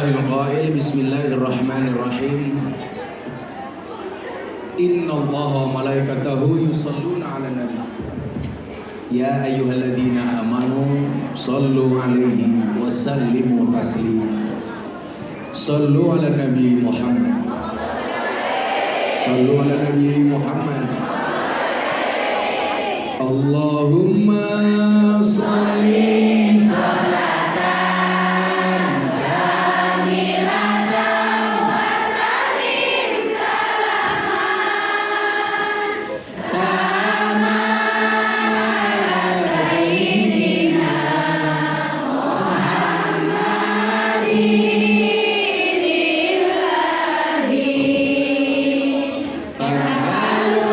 Lillahi al-qail bismillahirrahmanirrahim. Innallaha wa malaikatahu yusalluna 'alan nabi. Ya ayyuhalladzina amanu sallu 'alaihi wa sallimu taslima. Sallu 'alan nabi Muhammad. Sallu 'alan nabi Muhammad. Allahumma shalli salatan kamilatan wa sallim salaman tamman ala sayyidina Muhammadin illahi tanhalu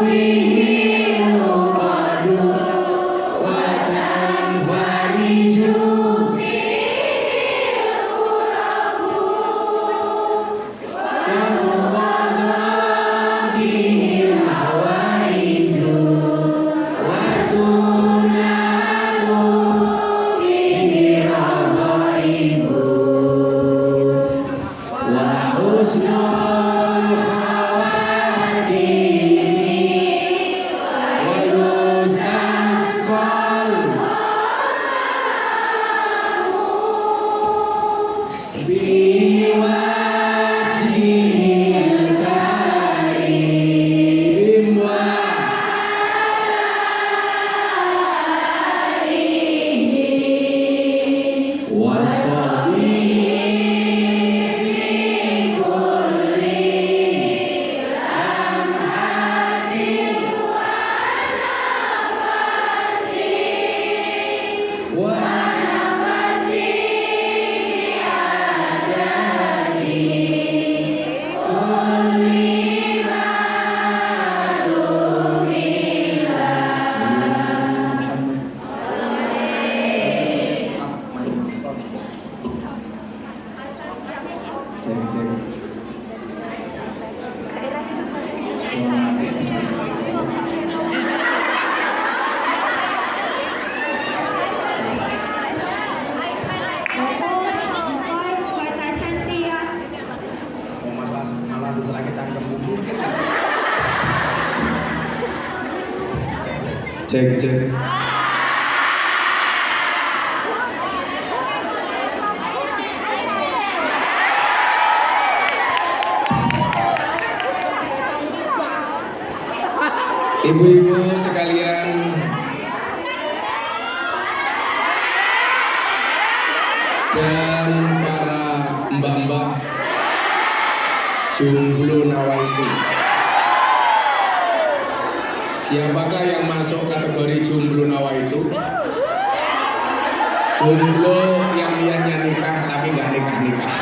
bihi uqadu wa tanfariju cek. Ibu-ibu sekalian, dan para mbak-mbak jomblo nawaitu, siapakah yang masuk kategori jomblo nawaitu? Jomblo yang niatnya nikah tapi nggak nikah-nikah.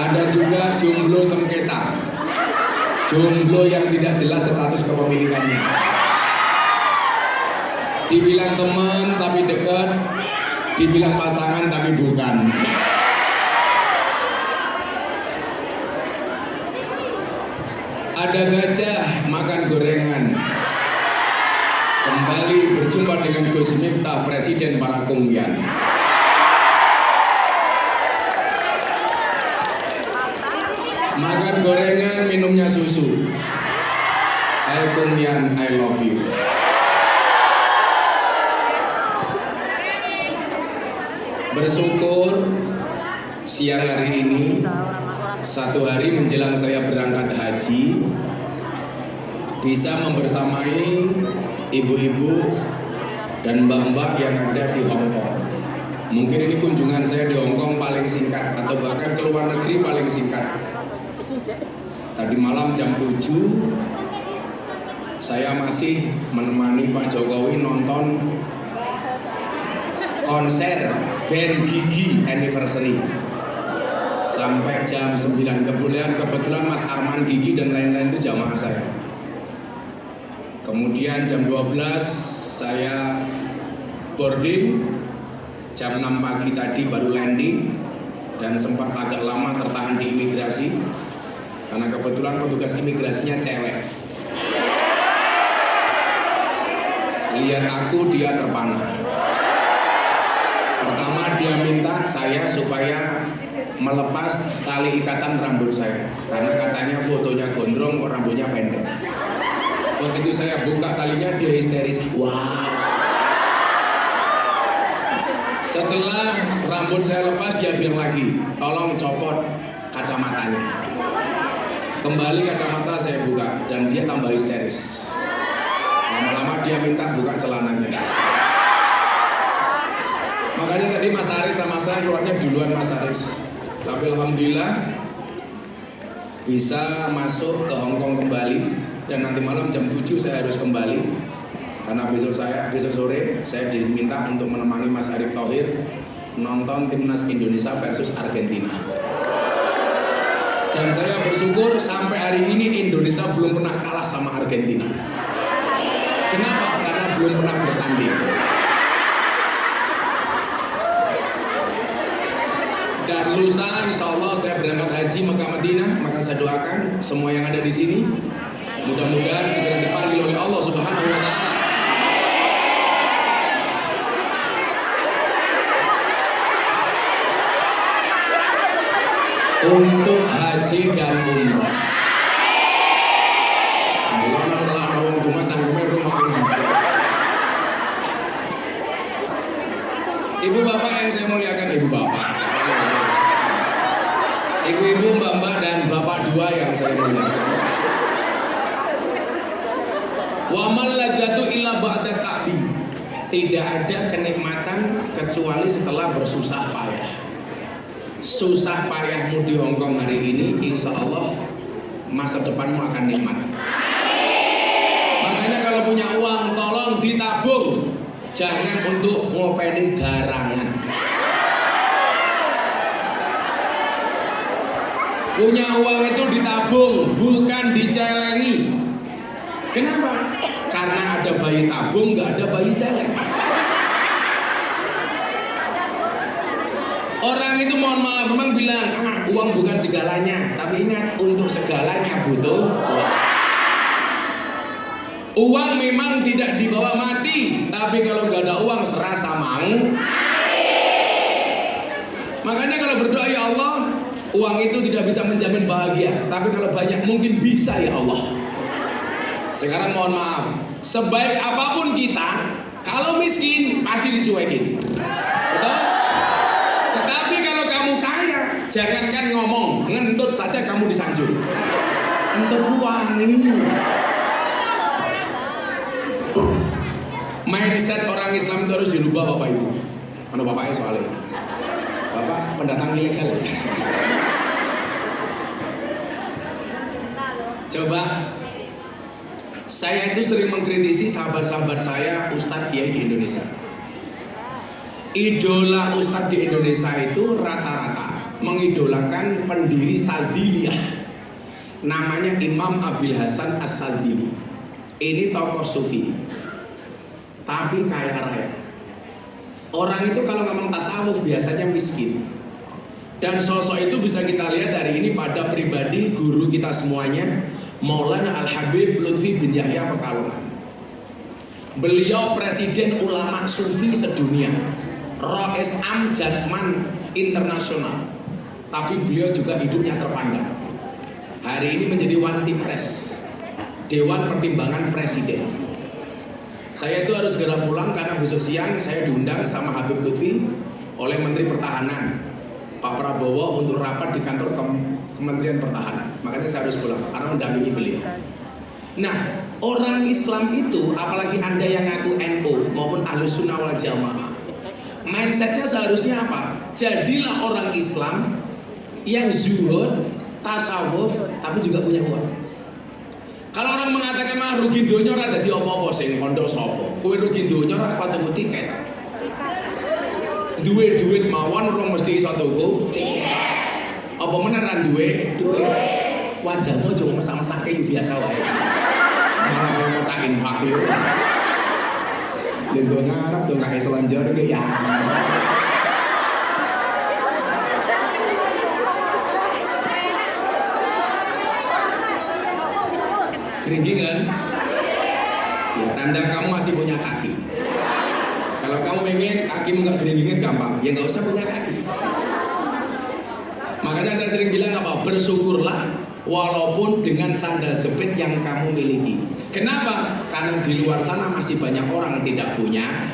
Ada juga jomblo sengketa, jomblo yang tidak jelas status kepemilikannya. Dibilang teman tapi dekat, dibilang pasangan tapi bukan. Ada gajah makan gorengan. Kembali berjumpa dengan Gus Miftah, Presiden para Kumyan. Makan gorengan, minumnya susu. Hai Kumyan, I love you. Bersyukur siang hari ini, satu hari menjelang saya berangkat haji, bisa membersamai ibu-ibu dan mbak-mbak yang ada di Hong Kong. Mungkin ini kunjungan saya di Hong Kong paling singkat, atau bahkan ke luar negeri paling singkat. Tadi malam jam 7 saya masih menemani Pak Jokowi nonton konser band Gigi Anniversary sampai jam 9. Kebetulan Mas Arman Gigi dan lain-lain itu jamaah saya. Kemudian jam 12 saya boarding, jam 6 pagi tadi baru landing, dan sempat agak lama tertahan di imigrasi karena kebetulan petugas imigrasinya cewek. Lihat aku, dia terpana. dia minta saya supaya melepas tali ikatan rambut saya karena katanya fotonya gondrong, rambutnya pendek. Begitu saya buka talinya, dia histeris. Wow. Setelah rambut saya lepas, dia bilang lagi, tolong copot kacamatanya. Kembali kacamata saya buka dan dia tambah histeris. Lama-lama dia minta buka celananya. Makanya tadi Mas Aris sama saya keluarnya duluan Mas Aris. Tapi alhamdulillah bisa masuk ke Hong Kong kembali dan nanti malam jam 7 saya harus kembali. Karena besok sore saya diminta untuk menemani Mas Arief Thohir nonton timnas Indonesia versus Argentina. Dan saya bersyukur sampai hari ini Indonesia belum pernah kalah sama Argentina. Kenapa? Karena belum pernah bertanding. Dan lusa insya Allah saya berangkat haji Mekah Madinah, maka saya doakan semua yang ada di sini mudah-mudahan segera dipanggil oleh Allah Subhanahu wa Ta'ala. Untuk haji dan umroh. Ibu bapak yang saya muliakan, ibu bapak, ibu-ibu, mbak-mbak dan bapak dua yang saya muliakan. Wa man ladzatu illa ba'da ta'bi. Tidak ada kenikmatan kecuali setelah bersusah payah. Susah payahmu di Hongkong hari ini, insya Allah masa depanmu akan nikmat. Makanya kalau punya uang tolong ditabung, jangan untuk ngopeni garangan. Punya uang itu ditabung, bukan dicelengi. Kenapa? Karena ada bayi tabung, nggak ada bayi celeng. Orang itu mohon maaf memang bilang, uang bukan segalanya. Tapi ingat, untuk segalanya butuh uang. Uang memang tidak dibawa mati, tapi kalau nggak ada uang serasa mau. Makanya kalau berdoa, ya Allah, uang itu tidak bisa menjamin bahagia, tapi kalau banyak mungkin bisa ya Allah. Sekarang mohon maaf, sebaik apapun kita, kalau miskin pasti dicuekin. Betul? Tetapi kalau kamu kaya, jangankan ngomong, ngentut saja kamu disanjung. Ngentut uang ini. Mindset orang Islam itu harus dirubah Bapak Ibu. Mana bapaknya soalnya? Bapak pendatang ilegal. Coba, saya itu sering mengkritisi sahabat-sahabat saya Ustadz Kiai di Indonesia. Idola Ustadz di Indonesia itu rata-rata mengidolakan pendiri Sadziliyah, namanya Imam Abil Hasan As-Sadzili. Ini tokoh sufi, tapi kaya raya. Orang itu kalau ngomong tasawuf biasanya miskin. Dan sosok itu bisa kita lihat hari ini pada pribadi guru kita semuanya, Maulana Al-Habib Lutfi bin Yahya Pekalongan. Beliau presiden ulama sufi sedunia, Rois Am Jatman Internasional. Tapi beliau juga hidupnya terpandang. Hari ini menjadi Wanti Pres, Dewan Pertimbangan Presiden. Saya itu harus segera pulang karena besok siang saya diundang sama Habib Lutfi oleh Menteri Pertahanan Pak Prabowo untuk rapat di kantor Kementerian Pertahanan. Makanya saya harus pulang karena mendampingi beliau. Nah, orang Islam itu, apalagi Anda yang ngaku NU maupun Ahlus Sunnah wal Jamaah, mindsetnya seharusnya apa? Jadilah orang Islam yang zuhud, tasawuf, tapi juga punya uang. Kalau orang mengatakan mah rugi donya ora dadi apa-apa sing pondok sapa. Kowe rugi donya ora kuat tuku tiket. Duwe duit mawon ora mesti iso tuku tiket. Apa meneran duwe duit? Wajahmu aja masak-masake yo biasa wae. Malah kowe tak infak yo. Lha ngarep dong kake selonjor iki ya. Keringin kan? Ya, tanda kamu masih punya kaki. Kalau kamu pengen kakimu nggak gini-gini gampang, ya nggak usah punya kaki. Makanya saya sering bilang apa? Bersyukurlah walaupun dengan sandal jepit yang kamu miliki. Kenapa? Karena di luar sana masih banyak orang tidak punya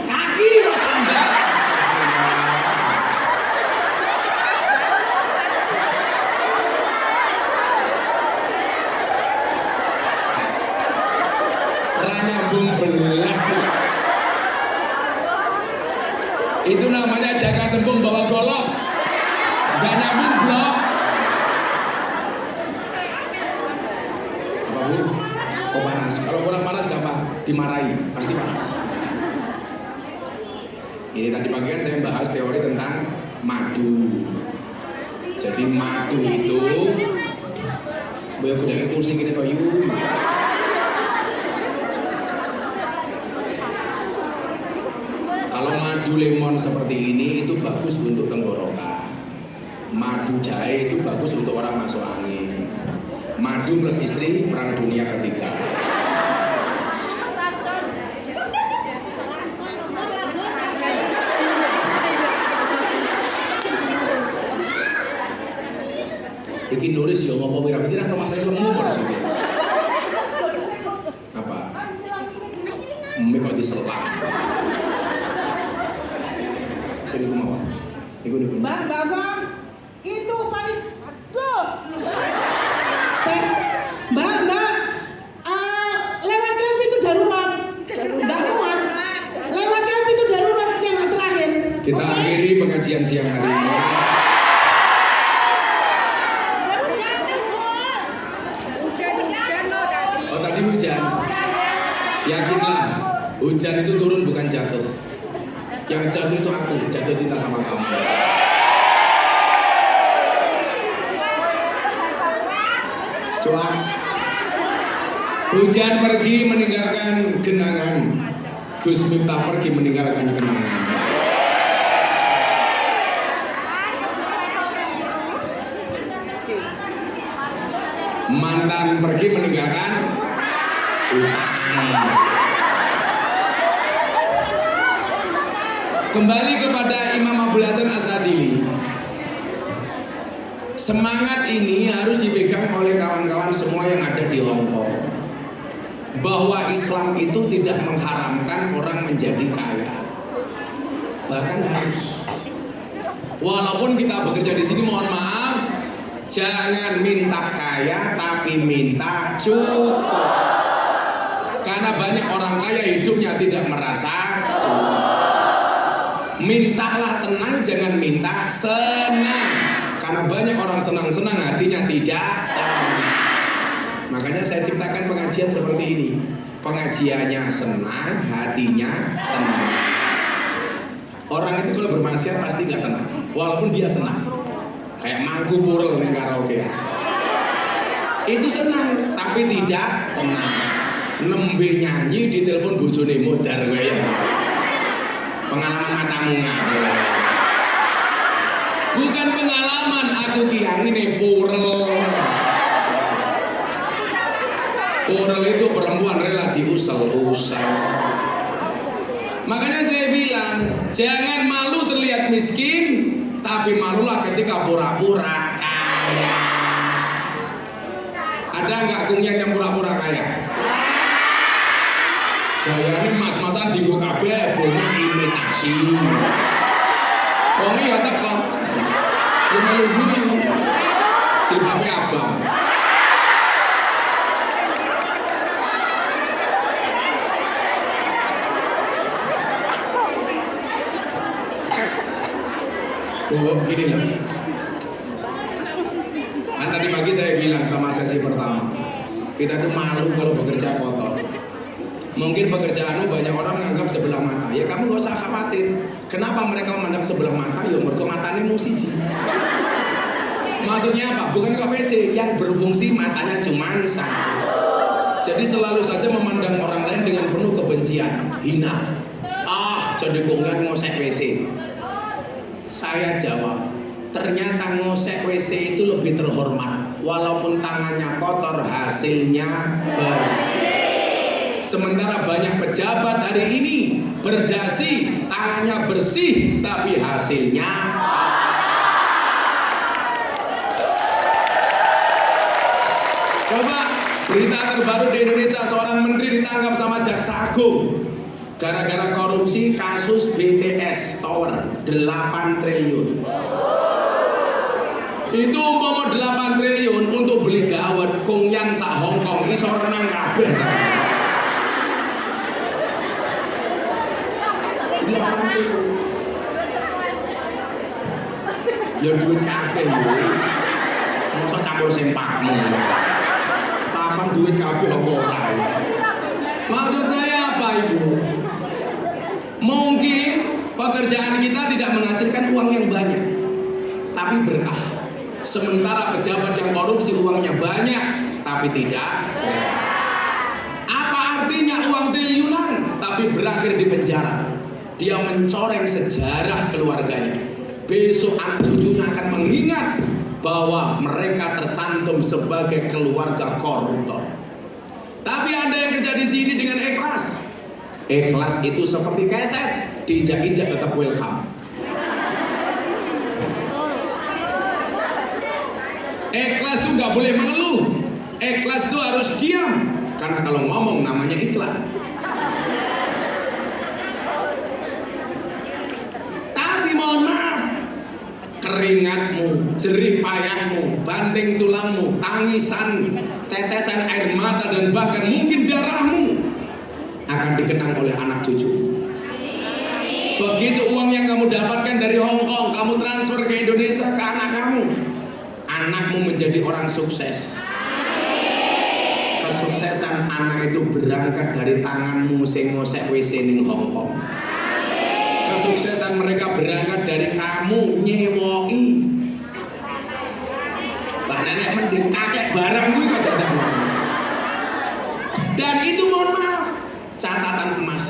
kaki loh sandal. Setelah nyambung belas tuh. Itu namanya jaga sembung bawa golok. Gak nyambung blok. Apa bu? Oh panas. Kalau kurang panas gak apa? Dimarahi. Pasti panas. Ini tadi pagi kan saya bahas teori tentang madu. Jadi madu itu banyak kuda kursi gini toh yuk. Kalau madu lemon seperti ini itu bagus untuk tenggorokan. Madu jahe itu bagus untuk orang masuk angin. Madu plus istri perang dunia ketiga. Iki nuris yo ngopo wira pikir rumah saya lemu harus iki. Apa? Mie kok diselang. Sering mau. Iku niku. Mbak Fang, itu panik. Aduh. Mbak, lewatkan pintu darurat. Enggak kuat. Lewatkan pintu darurat yang terakhir. Kita akhiri pengajian siang hari ini. Oh tadi hujan. Yakinlah, hujan itu turun bukan jatuh. Yang jatuh itu aku, jatuh cinta sama kamu. Cuaks. Hujan pergi meninggalkan genangan. Gus Miftah pergi meninggalkan kenangan. Mantan pergi meninggalkan utang. Kembali kepada Imam Abul Hasan Asadili. Semangat ini harus dipegang oleh kawan-kawan semua yang ada di Hong Kong. Bahwa Islam itu tidak mengharamkan orang menjadi kaya. Bahkan harus. Walaupun kita bekerja di sini, mohon maaf, jangan minta kaya tapi minta cukup. Karena banyak orang kaya hidupnya tidak merasa cukup. Mintalah tenang, jangan minta senang. Karena banyak orang senang-senang hatinya tidak tenang. Makanya saya ciptakan pengajian seperti ini. Pengajiannya senang, hatinya tenang. Orang itu kalau bermaksiat pasti gak tenang, walaupun dia senang. Kayak mangku purel ning karaoke. Itu senang, tapi tidak tenang. Nembe nyanyi di telepon bojone modar kaya. Pengalaman matamu ngawur. Bukan pengalaman, aku kiai nih purel. Purel itu perempuan rela diusel-usel. Makanya saya bilang, jangan malu terlihat miskin, tapi malulah ketika pura-pura kaya. Ada nggak kungyan yang pura-pura kaya? Gayanya mas-masan dienggo kabeh, bonyo imitasi. Wonge ya teko. Ya melu guyu. Jilbabe abang. Oh, gini loh. Kan tadi pagi saya bilang sama sesi pertama, kita tuh malu kalau bekerja kotor. Mungkin pekerjaanmu banyak orang menganggap sebelah mata. Ya kamu gak usah khawatir. Kenapa mereka memandang sebelah mata? Ya mergo matanya musiji. Maksudnya apa? Bukan kok PC, yang berfungsi matanya cuma satu. Jadi selalu saja memandang orang lain dengan penuh kebencian, hina. Jadi konggan ngosek WC. Saya jawab, ternyata ngosek WC itu lebih terhormat. Walaupun tangannya kotor, hasilnya bersih. Sementara banyak pejabat hari ini berdasi, tangannya bersih, tapi hasilnya coba berita terbaru di Indonesia, seorang menteri ditangkap sama jaksa agung gara-gara korupsi kasus BTS Tower 8 triliun. Itu umpama 8 triliun untuk beli dawet kongyan sak Hongkong iso renang kabeh. 8 triliun. Ya duit kabeh lho. Mosok campur sempakmu. Papan duit kabeh apa ora. Maksud saya apa, Ibu? Mungkin pekerjaan kita tidak menghasilkan uang yang banyak, tapi berkah. Sementara pejabat yang korupsi uangnya banyak, tapi tidak berkah. Apa artinya uang triliunan, tapi berakhir di penjara? Dia mencoreng sejarah keluarganya. Besok anak cucunya akan mengingat bahwa mereka tercantum sebagai keluarga koruptor. Tapi Anda yang kerja di sini dengan ikhlas. Ikhlas itu seperti keset, diinjak-injak tetap welcome. Ikhlas itu nggak boleh mengeluh. Ikhlas itu harus diam, karena kalau ngomong namanya iklan. Tapi mohon maaf, keringatmu, jerih payahmu, banting tulangmu, tangisan, tetesan air mata, dan bahkan mungkin darahmu akan dikenang oleh anak cucu. Begitu uang yang kamu dapatkan dari Hong Kong, kamu transfer ke Indonesia ke anak kamu, anakmu menjadi orang sukses. Kesuksesan anak itu berangkat dari tanganmu sing ngosek WC ning Hong Kong. Kesuksesan mereka berangkat dari kamu nyewoi. Pak nenek mending kakek barang gue kok dadak. Dan itu mohon maaf, catatan emas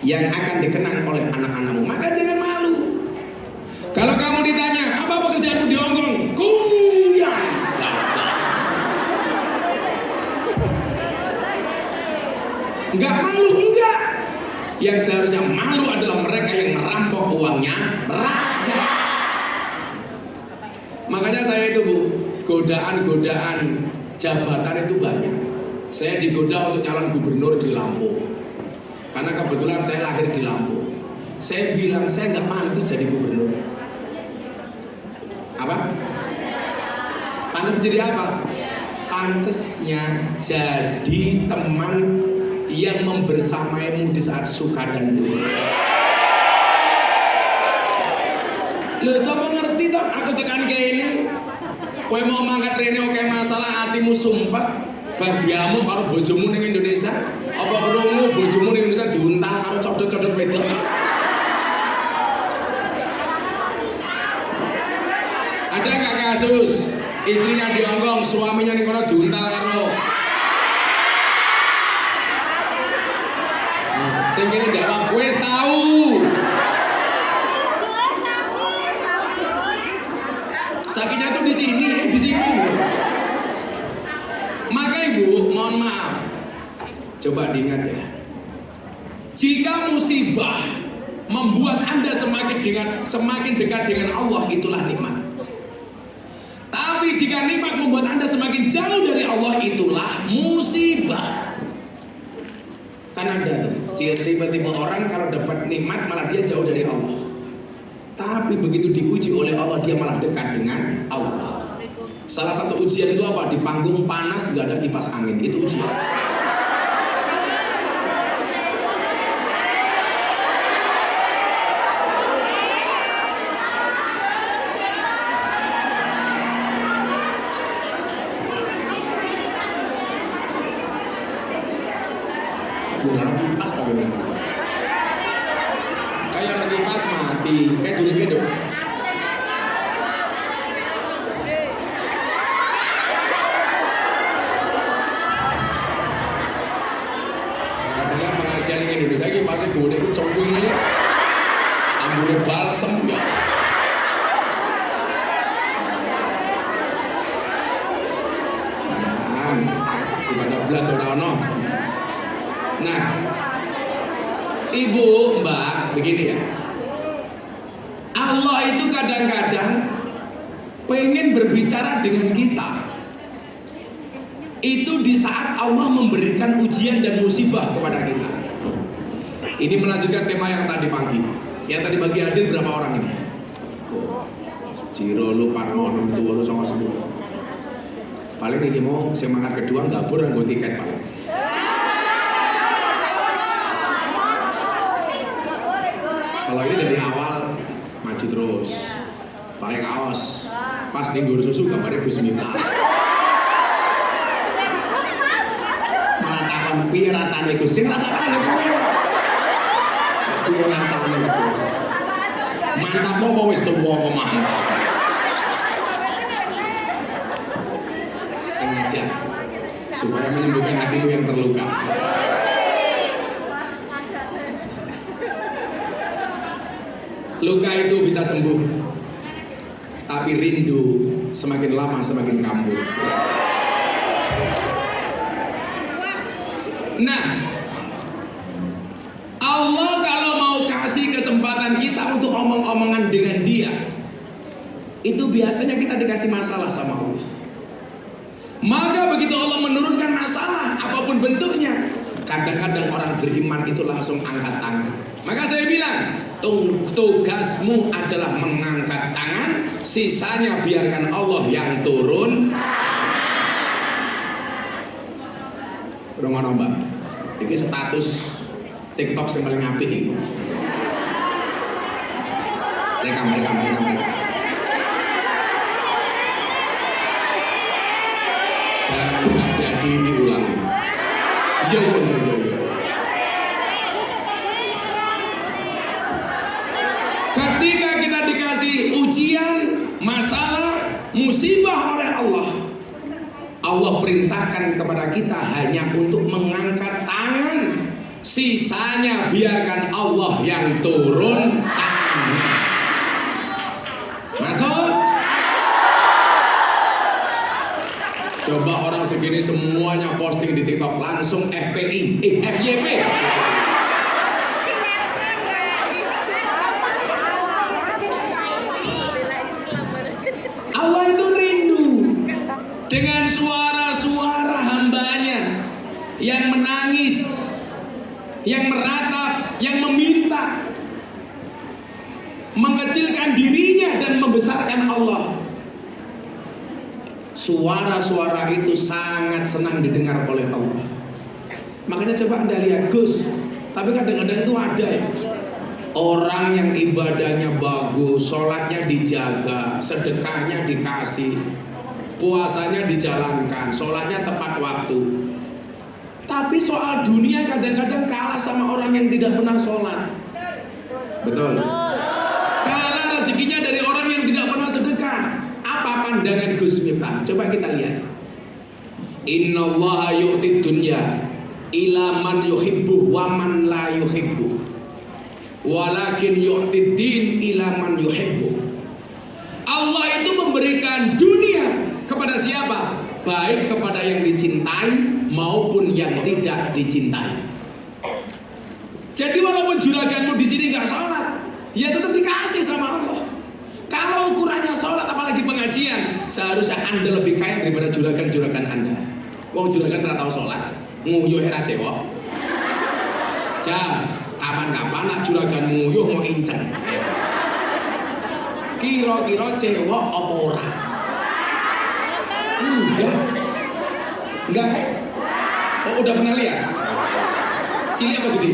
yang akan dikenang oleh anak-anakmu. Maka jangan malu. Kalau kamu ditanya, apa pekerjaanmu di Hong Kong? Kuyang gagal. Enggak malu, enggak. Yang seharusnya malu adalah mereka yang merampok uangnya rakyat. Makanya saya itu, Bu, godaan-godaan jabatan itu banyak. Saya digoda untuk calon gubernur di Lampung, karena kebetulan saya lahir di Lampung. Saya bilang saya nggak pantas jadi gubernur. Apa? Pantas jadi apa? Pantasnya jadi teman yang membersamaimu di saat suka dan duka. Loh, siapa ngerti toh aku tekan kayak ini? Kowe mau mangkat rene oke masalah hatimu sumpah. Bagiamu karo bojomu ning Indonesia, apa krungu bojomu ning Indonesia diuntal karo codot-codot wedok? Ada nggak kasus istrinya di Hong Kong, suaminya ning kono diuntal karo? Sing kene jawab wis tahu. Sakitnya tuh di sini, di sini. Maka Ibu, mohon maaf, coba diingat ya. Jika musibah membuat Anda semakin dekat dengan Allah, itulah nikmat. Tapi jika nikmat membuat Anda semakin jauh dari Allah, itulah musibah. Kan ada tuh, tiba-tiba orang kalau dapat nikmat malah dia jauh dari Allah. Tapi begitu diuji oleh Allah, dia malah dekat dengan Allah. Salah satu ujian itu apa? Di panggung panas gak ada kipas angin, itu ujian. Kurang kipas tapi ini. Kayak lagi kipas mati, kayak dulu gitu. Pengajian di Indonesia ini pasti gue itu cowok ini ambune balsem ya. Gimana belas orang no? Nah, Ibu, Mbak, begini ya. Allah itu kadang-kadang pengen berbicara dengan kita. Itu di saat Allah memberikan ujian dan musibah kepada kita. Ini melanjutkan tema yang tadi pagi. Yang tadi pagi hadir berapa orang ini? Ciro lu Parmon itu lu sama semua. Paling ini mau semangat kedua gabur nganggo tiket Pak. Kalau ini dari awal maju terus. Paling aos. Pas tinggur susu gambarnya Gus Miftah. Malah takon piye rasane Gus? Sing rasane kowe. Piye rasane Gus? Mantap apa wis tuwa kok mantap. Sengaja supaya menyembuhkan hatimu yang terluka. Luka itu bisa sembuh, tapi rindu semakin lama semakin kambuh. Nah, Allah kalau mau kasih kesempatan kita untuk omong-omongan dengan Dia, itu biasanya kita dikasih masalah sama Allah. Maka begitu Allah menurunkan masalah apapun bentuknya, kadang-kadang orang beriman itu langsung angkat tangan. Maka saya bilang, tugasmu adalah mengangkat tangan, sisanya biarkan Allah yang turun. Rungono Mbak, ini status TikTok yang paling apik itu. Rekam. Dan nggak jadi diulangi. Iya. Ketika kita dikasih ujian, masalah, musibah oleh Allah, Allah perintahkan kepada kita hanya untuk mengangkat tangan, sisanya biarkan Allah yang turun tangan. Masuk? Coba orang segini semuanya posting di TikTok langsung FYP. Allah itu rindu dengan suara-suara hambanya yang menangis, yang meratap, yang meminta, mengecilkan dirinya dan membesarkan Allah. Suara-suara itu sangat senang didengar oleh Allah. Makanya coba Anda lihat Gus, tapi kadang-kadang itu ada ya, orang yang ibadahnya bagus, sholatnya dijaga, sedekahnya dikasih, puasanya dijalankan, sholatnya tepat waktu. Tapi soal dunia kadang-kadang kalah sama orang yang tidak pernah sholat. Betul? Kalah rezekinya dari orang yang tidak pernah sedekah. Apa pandangan Gus Miftah? Coba kita lihat. Innallaha yu'tid dunya ila man yuhibbu wa man la yuhibbu. Walakin yu'tid din ila man yuhibbu. Allah itu memberikan dunia kepada siapa? Baik kepada yang dicintai maupun yang tidak dicintai. Jadi walaupun juraganmu di sini nggak sholat, ya tetap dikasih sama Allah. Kalau ukurannya sholat apalagi pengajian, seharusnya Anda lebih kaya daripada juragan-juragan Anda. Wong juragan nggak tahu sholat, nguyuh era cewek. Kapan-kapan nak juragan nguyuh mau inceng. Kira-kira cewek apa ora? Enggak. Oh, udah pernah lihat? Cilik apa gede?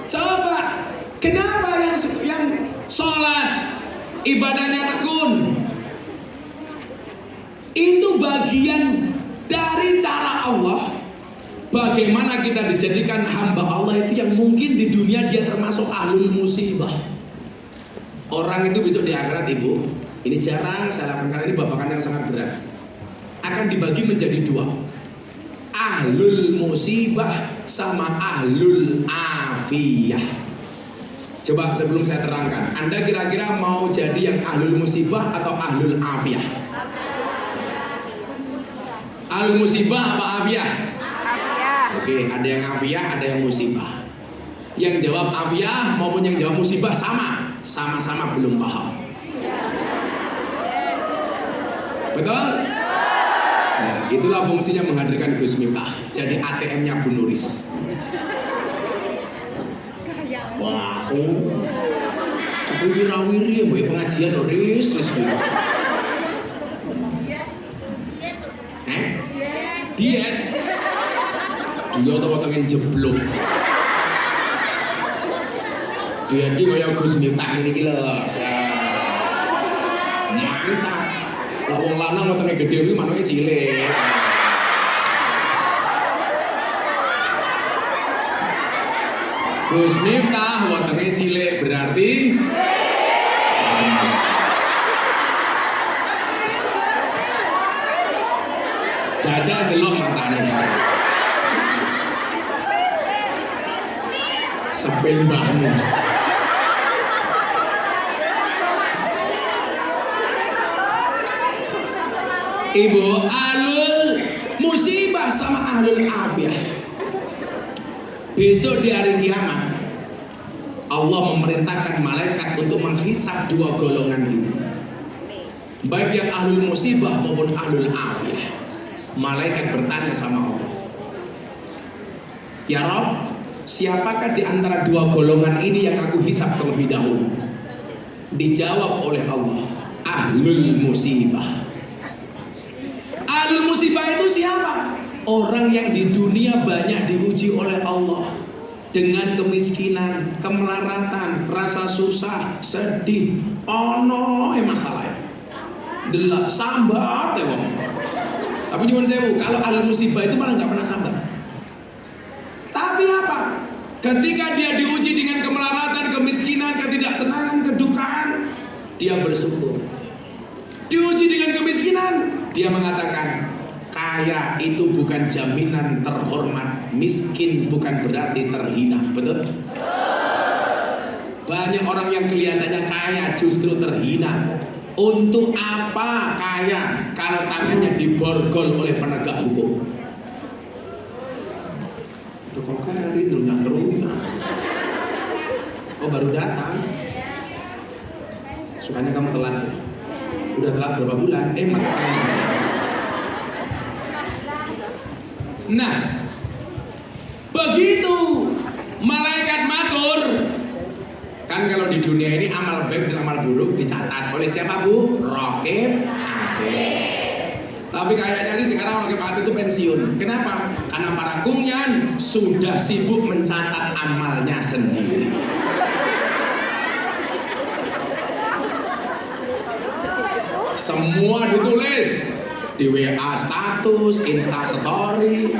Coba, kenapa yang sholat ibadahnya tekun? Itu bagian dari cara Allah. Bagaimana kita dijadikan hamba Allah itu yang mungkin di dunia dia termasuk ahlul musibah. Orang itu besok di akhirat Ibu, ini jarang saya lakukan karena ini babakan yang sangat berat. Akan dibagi menjadi dua. Ahlul musibah sama ahlul afiyah. Coba sebelum saya terangkan, Anda kira-kira mau jadi yang ahlul musibah atau ahlul afiyah? Ahlul musibah apa afiah? Afiah. Oke, ada yang afiah, ada yang musibah. Yang jawab afiah maupun yang jawab musibah sama-sama belum paham. Betul? Nah, itulah fungsinya menghadirkan Gus Miftah. Jadi ATM-nya Bu Nuris. Wah, tapi wirawiri ya, mbak pengajian Nuris, diet. Dia tau-tauin jeblok. Diet ini kayak Gus Miftah ini gila. Mantap. Lah wong lanang wetenge gedhe kuwi manoke cilik. Gus Miftah wetenge cilik berarti jajal delok matane. Sepil mbahmu. Ibu, ahlul musibah sama ahlul afiah. Besok di hari kiamat Allah memerintahkan malaikat untuk menghisab dua golongan ini, baik yang ahlul musibah maupun ahlul afiah. Malaikat bertanya sama Allah, ya Rabb, siapakah di antara dua golongan ini yang aku hisab terlebih dahulu? Dijawab oleh Allah, ahlul musibah. Ahlul musibah itu siapa? Orang yang di dunia banyak diuji oleh Allah dengan kemiskinan, kemelaratan, rasa susah, sedih, ono masalah. Delak sambat ya wong. Tapi nyuwun sewu, kalau ahlul musibah itu malah nggak pernah sambat. Tapi apa? Ketika dia diuji dengan kemelaratan, kemiskinan, ketidaksenangan, kedukaan, dia bersyukur. Diuji dengan kemiskinan, dia mengatakan, kaya itu bukan jaminan terhormat, miskin bukan berarti terhina. Betul? Banyak orang yang kelihatannya kaya justru terhina. Untuk apa kaya kalau tangannya diborgol oleh penegak hukum? Itu kok hari itu nggak teruna. Oh baru datang. Sukanya kamu telat ya? Udah telat berapa bulan? Matang. Nah, begitu malaikat matur. Kan kalau di dunia ini amal baik dan amal buruk dicatat oleh siapa Bu? Raqib Atid. Tapi kayaknya sih sekarang Raqib Atid itu pensiun. Kenapa? Karena para kumyan sudah sibuk mencatat amalnya sendiri. Semua ditulis di WA status, Insta story,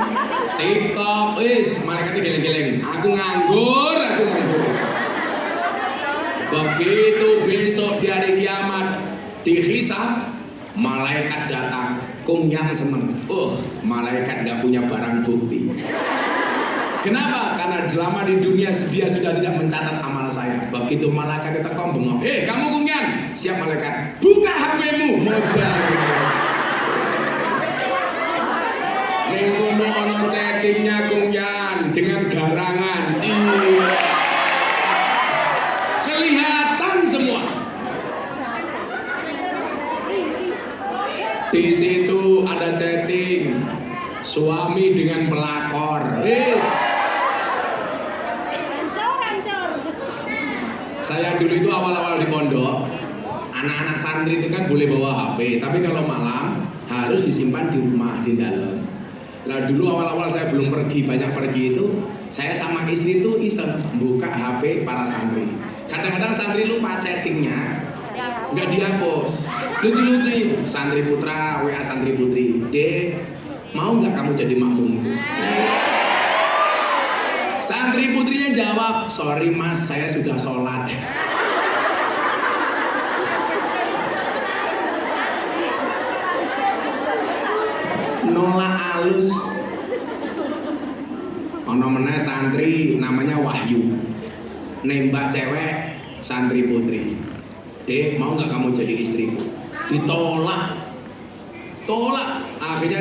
TikTok, malaikatnya geleng-geleng. Aku nganggur. Begitu besok di hari kiamat dihisab, malaikat datang, kumyan seneng. Malaikat gak punya barang bukti. Kenapa? Karena selama di dunia dia sudah tidak mencatat amal saya. Begitu malaikat itu bengong, kamu kumyan, siap malaikat, buka HP-mu, modal. Nengono ono chattingnya kumyan dengan garangan, iya. Kelihatan semua. Di situ ada chatting suami dengan pelakor. Saya dulu itu awal-awal di pondok, anak-anak santri itu kan boleh bawa HP, tapi kalau malam harus disimpan di rumah di dalam. Lah dulu awal-awal saya belum banyak pergi itu, saya sama istri itu iseng buka HP para santri. Kadang-kadang santri lupa chattingnya, nggak dihapus. Lucu-lucu itu, santri putra, WA santri putri, Dek, mau nggak kamu jadi makmum? Santri putrinya jawab, sorry mas, saya sudah sholat. Nolak alus. Ono meneh santri namanya Wahyu, nembak cewek santri putri. Dek, mau nggak kamu jadi istriku? Ditolak. Akhirnya